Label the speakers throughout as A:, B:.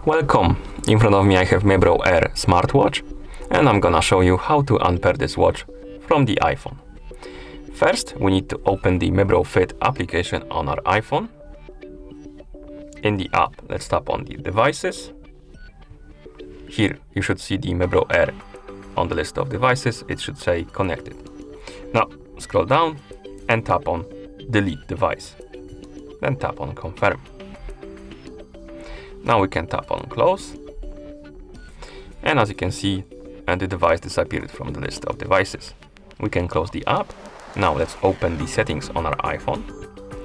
A: Welcome! In front of me I have Mibro Air smartwatch, and I'm gonna show you how to unpair this watch from the iPhone. First, we need to open the Mibro Fit application on our iPhone. In the app, let's tap on the devices. Here you should see the Mibro Air on the list of devices. It should say connected. Now scroll down and tap on delete device. Then tap on confirm. Now we can tap on close, and as you can see, the device disappeared from the list of devices. We can close the app. Now let's open the settings on our iPhone.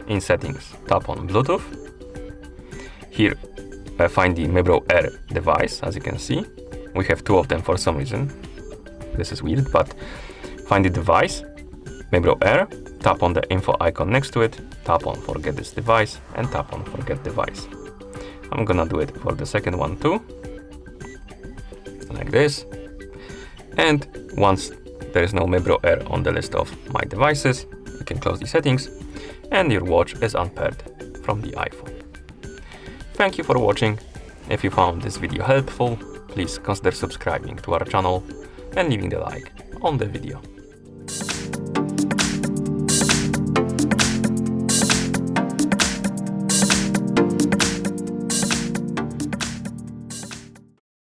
A: In settings, tap on Bluetooth. Here find the Mibro Air device. As you can see, we have two of them for some reason. This is weird, but find the device, Mibro Air, tap on the info icon next to it, tap on forget this device, and tap on forget device. I'm gonna do it for the second one too, like this. And once there is no Mibro Air on the list of my devices, you can close the settings and your watch is unpaired from the iPhone. Thank you for watching. If you found this video helpful, please consider subscribing to our channel and leaving the like on the video.